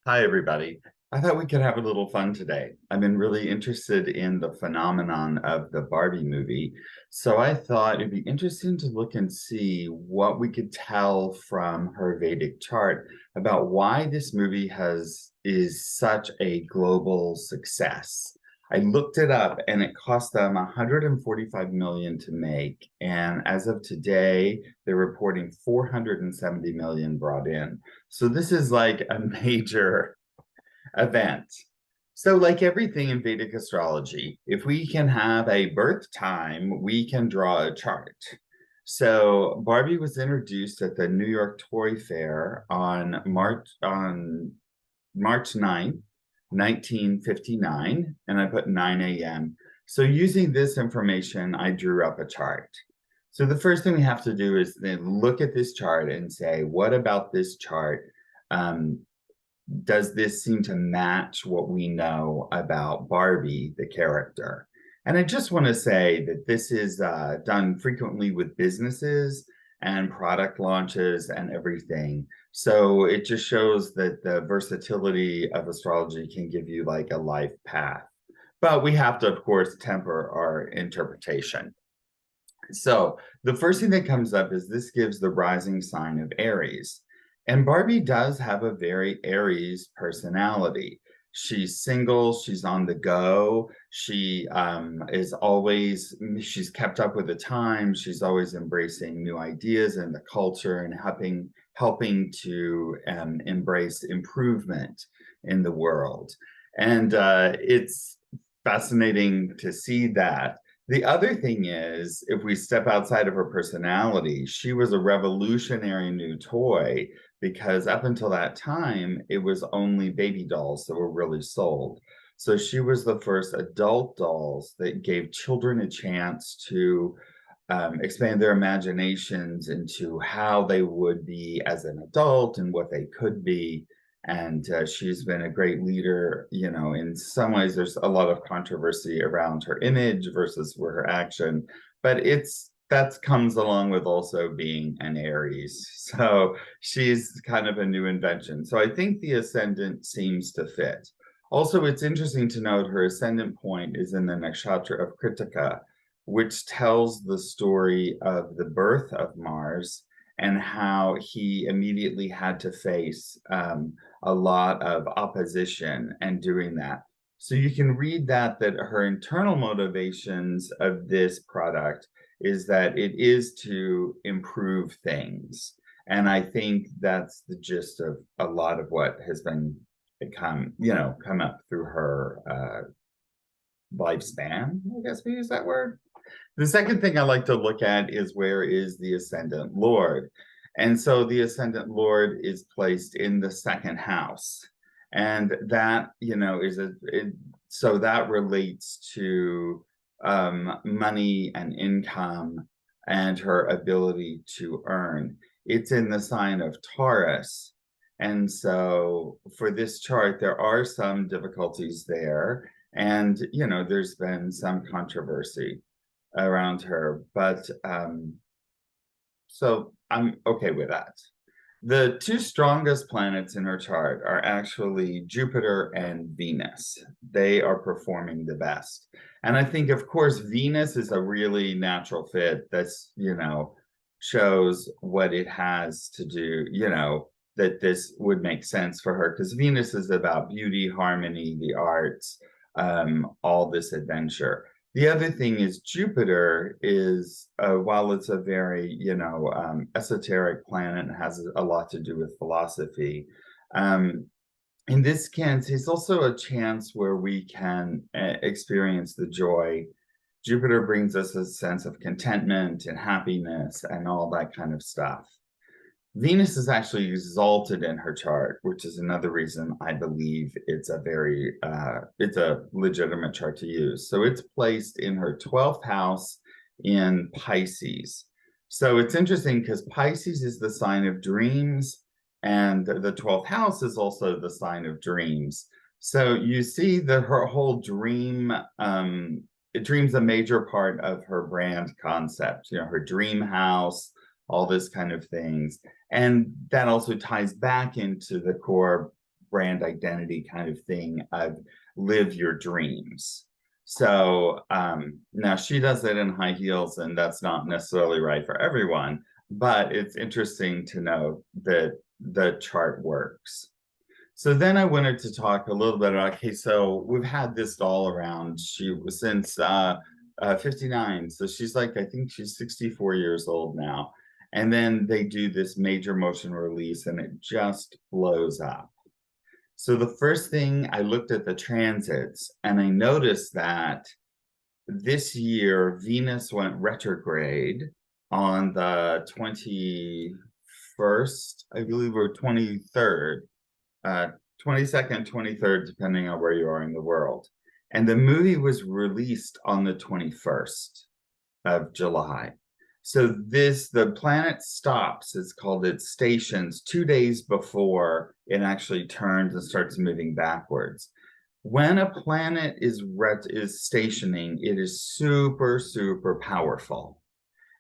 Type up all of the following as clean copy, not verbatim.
Hi, everybody. I thought we could have a little fun today. I've been really interested in the phenomenon of the Barbie movie. So I thought it'd be interesting to look and see what we could tell from her Vedic chart about why this movie is such a global success. I looked it up and it cost them 145 million to make. And as of today, they're reporting 470 million brought in. So this is like a major event. So, like everything in Vedic astrology, if we can have a birth time, we can draw a chart. So, Barbie was introduced at the New York Toy Fair on March 9th, 1959, and I put 9 a.m. So, using this information, I drew up a chart. So, the first thing we have to do is then look at this chart and say, what about this chart um, does this seem to match what we know about Barbie, the character? And I just want to say that this is done frequently with businesses and product launches and everything. So it just shows that the versatility of astrology can give you like a life path. But we have to, of course, temper our interpretation. So the first thing that comes up is this gives the rising sign of Aries. And Barbie does have a very Aries personality. She's single, she's on the go, she's kept up with the times, she's always embracing new ideas and the culture and helping to embrace improvement in the world. And it's fascinating to see that. The other thing is, if we step outside of her personality, she was a revolutionary new toy because up until that time, it was only baby dolls that were really sold. So she was the first adult dolls that gave children a chance to expand their imaginations into how they would be as an adult and what they could be. And she's been a great leader. In some ways, there's a lot of controversy around her image versus her action, but that comes along with also being an Aries. So she's kind of a new invention. So I think the ascendant seems to fit. Also, it's interesting to note her ascendant point is in the nakshatra of Kritika, which tells the story of the birth of Mars and how he immediately had to face a lot of opposition and doing that. So you can read that her internal motivations of this product is that it is to improve things. And I think that's the gist of a lot of what has been come up through her lifespan. I guess we use that word. The second thing I like to look at is where is the ascendant lord? And so the ascendant lord is placed in the second house. And that, so that relates to money and income and her ability to earn. It's in the sign of Taurus. And so for this chart, there are some difficulties there. And, there's been some controversy around her, but so I'm okay with that. The two strongest planets in her chart are actually Jupiter and Venus. They are performing the best. And I think, of course, Venus is a really natural fit that's, shows what it has to do, that this would make sense for her because Venus is about beauty, harmony, the arts, all this adventure. The other thing is Jupiter is, while it's a very, esoteric planet and has a lot to do with philosophy, in this sense, it's also a chance where we can experience the joy. Jupiter brings us a sense of contentment and happiness and all that kind of stuff. Venus is actually exalted in her chart, which is another reason I believe it's a legitimate chart to use. So it's placed in her 12th house in Pisces. So it's interesting because Pisces is the sign of dreams, and the 12th house is also the sign of dreams. So you see that her whole dream's a major part of her brand concept, her dream house, all this kind of things. And that also ties back into the core brand identity kind of thing of live your dreams. So now she does it in high heels, and that's not necessarily right for everyone, but it's interesting to know that the chart works. So then I wanted to talk a little bit about, okay, so we've had this doll around. She was since 59. So she's like, I think she's 64 years old now. And then they do this major motion release and it just blows up. So the first thing, I looked at the transits and I noticed that this year Venus went retrograde on the 21st, I believe, or 23rd, 22nd, 23rd, depending on where you are in the world. And the movie was released on the 21st of July. So the planet stops, it's called, it stations 2 days before it actually turns and starts moving backwards. When a planet is stationing, it is super, super powerful.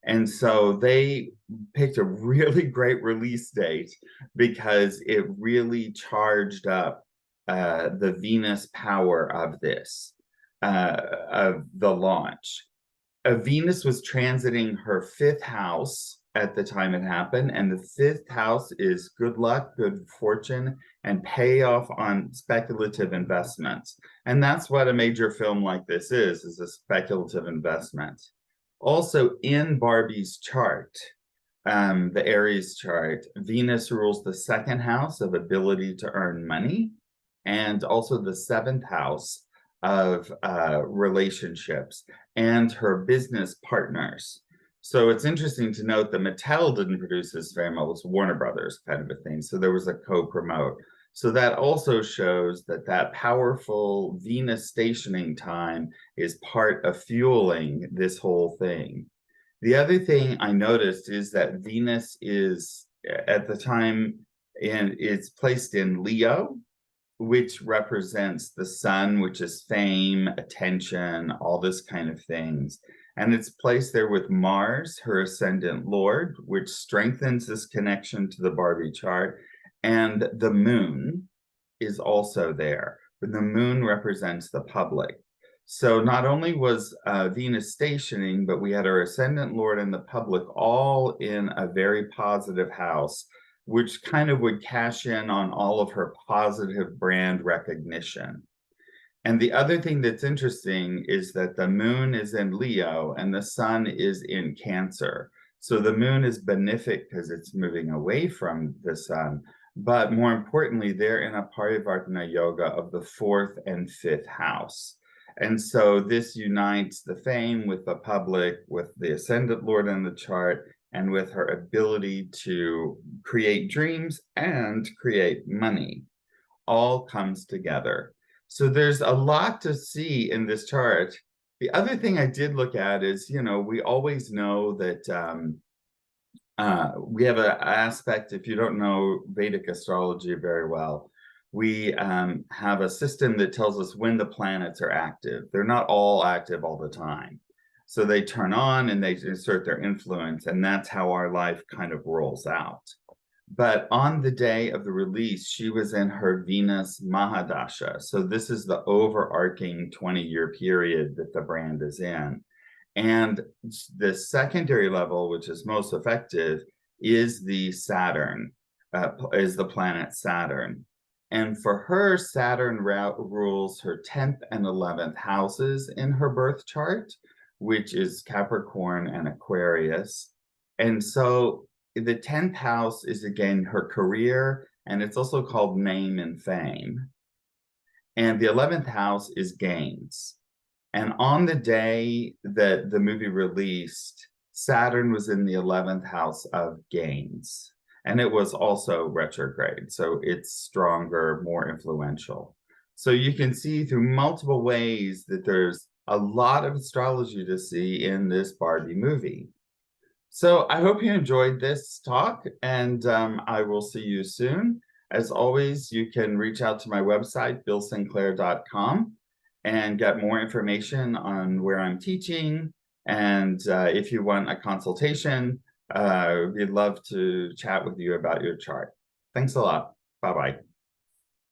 And so they picked a really great release date because it really charged up the Venus power of this, of the launch. Venus was transiting her 5th house at the time it happened, and the 5th house is good luck, good fortune, and payoff on speculative investments. And that's what a major film like this is a speculative investment. Also in Barbie's chart, the Aries chart, Venus rules the 2nd house of ability to earn money, and also the 7th house of relationships and her business partners. So it's interesting to note that Mattel didn't produce this film, it was Warner Brothers kind of a thing. So there was a co-promote. So that also shows that that powerful Venus stationing time is part of fueling this whole thing. The other thing I noticed is that Venus is at the time, and it's placed in Leo, which represents the sun, which is fame, attention, all this kind of things. And it's placed there with Mars, her ascendant lord, which strengthens this connection to the Barbie chart. And the moon is also there, but the moon represents the public. So not only was Venus stationing, but we had our ascendant lord and the public all in a very positive house, which kind of would cash in on all of her positive brand recognition. And the other thing that's interesting is that the moon is in Leo and the sun is in Cancer. So the moon is benefic because it's moving away from the sun, but more importantly, they're in a Parivartana yoga of the 4th and 5th house. And so this unites the fame with the public, with the ascendant lord in the chart, and with her ability to create dreams and create money. All comes together. So there's a lot to see in this chart. The other thing I did look at is, you know, we always know that we have an aspect, if you don't know Vedic astrology very well, we have a system that tells us when the planets are active. They're not all active all the time. So they turn on and they assert their influence, and that's how our life kind of rolls out. But on the day of the release, she was in her Venus Mahadasha. So this is the overarching 20-year period that the brand is in. And the secondary level, which is most effective, is the Saturn, is the planet Saturn. And for her, Saturn rules her 10th and 11th houses in her birth chart, which is Capricorn and Aquarius. And so the 10th house is, again, her career, and it's also called name and fame. And the 11th house is gains. And on the day that the movie released, Saturn was in the 11th house of gains. And it was also retrograde, so it's stronger, more influential. So you can see through multiple ways that there's a lot of astrology to see in this Barbie movie. So I hope you enjoyed this talk, and I will see you soon. As always, you can reach out to my website, billsinclair.com, and get more information on where I'm teaching. And if you want a consultation, we'd love to chat with you about your chart. Thanks a lot. Bye-bye.